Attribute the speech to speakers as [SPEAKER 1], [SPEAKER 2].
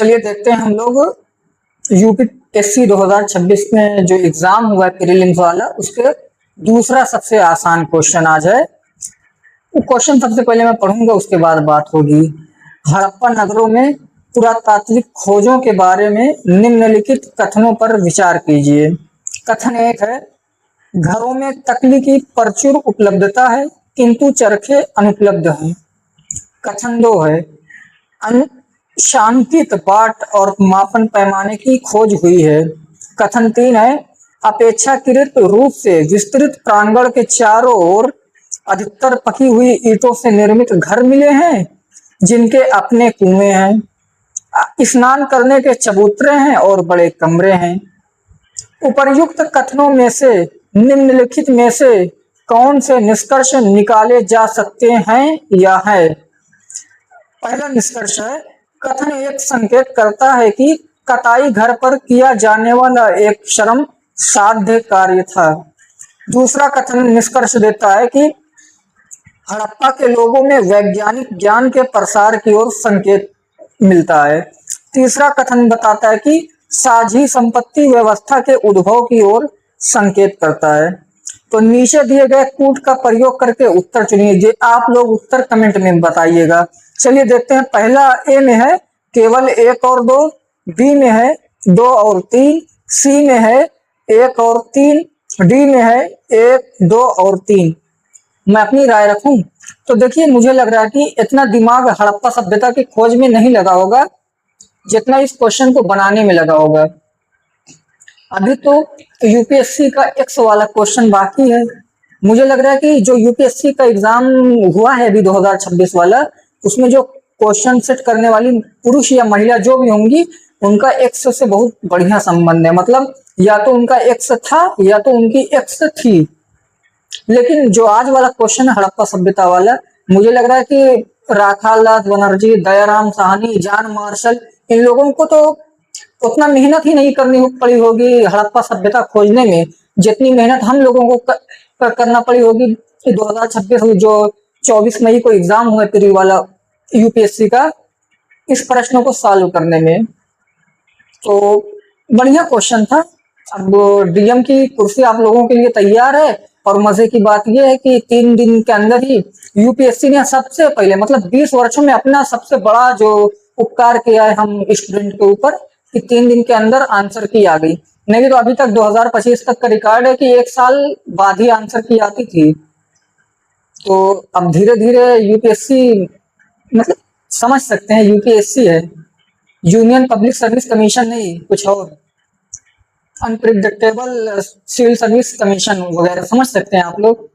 [SPEAKER 1] चलिए देखते हैं हम लोग यूपीएससी 2026 में जो एग्जाम हुआ है प्रीलिम्स वाला, उसके दूसरा सबसे आसान क्वेश्चन आज है। वो क्वेश्चन सबसे पहले मैं पढ़ूंगा, उसके बाद बात होगी। हड़प्पा नगरों में पुरातात्विक खोजों के बारे में निम्नलिखित कथनों पर विचार कीजिए। कथन 1 है, घरों में तकली की प्रचुर उपलब्धता है किंतु चरखे अनुपलब्ध हैं। कथन 2 है, अनुशांकित बाट और मापन पैमाने की खोज हुई है। कथन 3 है, अपेक्षाकृत रूप से विस्तृत प्रांगण के चारों ओर अधिकतर पकी हुई ईंटों से निर्मित घर मिले हैं जिनके अपने कुएं हैं, स्नान करने के चबूतरे हैं और बड़े कमरे हैं। उपर्युक्त कथनों में से निम्नलिखित में से कौन से निष्कर्ष निकाले जा सकते हैं या है? पहला निष्कर्ष है, कथन 1 संकेत करता है कि कटाई घर पर किया जाने वाला एक श्रम साध्य कार्य था। दूसरा कथन निष्कर्ष देता है कि हड़प्पा के लोगों में वैज्ञानिक ज्ञान के प्रसार की ओर संकेत मिलता है। तीसरा कथन बताता है कि साझी संपत्ति व्यवस्था के उद्भव की ओर संकेत करता है। तो नीचे दिए गए कूट का प्रयोग करके उत्तर चुनिए। आप लोग उत्तर कमेंट में बताइएगा। चलिए देखते हैं। पहला ए में है केवल 1 और 2, बी में है 2 और 3, सी में है 1 और 3, डी में है 1, 2 और 3। मैं अपनी राय रखूं तो देखिए, मुझे लग रहा है कि इतना दिमाग हड़प्पा सभ्यता की खोज में नहीं लगा होगा जितना इस क्वेश्चन को बनाने में लगा होगा। अभी तो यूपीएससी का एक्स वाला क्वेश्चन बाकी है। मुझे लग रहा है कि जो यूपीएससी का एग्जाम हुआ है अभी 2026 वाला, उसमें जो क्वेश्चन सेट करने वाली पुरुष या महिला जो भी होंगी, उनका एक्स से बहुत बढ़िया संबंध है। मतलब या तो उनका एक्स था या तो उनकी एक्स थी। लेकिन जो आज वाला क्वेश्चन है हड़प्पा सभ्यता वाला, मुझे लग रहा है कि राखालदास बनर्जी, दयाराम साहनी, जॉन मार्शल, इन लोगों को तो उतना मेहनत ही नहीं करनी पड़ी होगी हड़प्पा सभ्यता खोजने में, जितनी मेहनत हम लोगों को करना पड़ी होगी 2026 जो 24 मई को एग्जाम हुआ प्री वाला यूपीएससी का, इस प्रश्नों को सॉल्व करने में। तो बढ़िया क्वेश्चन था। अब डीएम की कुर्सी आप लोगों के लिए तैयार है। और मजे की बात यह है कि 3 दिन के अंदर ही यूपीएससी ने सबसे पहले, मतलब 20 वर्षों में अपना सबसे बड़ा जो उपकार किया है हम स्टूडेंट के ऊपर, कि 3 दिन के अंदर आंसर की आ गई। नहीं तो अभी तक 2025 तक का रिकॉर्ड है कि 1 साल बाद ही आंसर की आती थी। तो अब धीरे धीरे यूपीएससी, मतलब समझ सकते हैं यूपीएससी है, यूनियन पब्लिक सर्विस कमीशन नहीं, कुछ और, अनप्रिडिक्टेबल सिविल सर्विस कमीशन वगैरह, समझ सकते हैं आप लोग।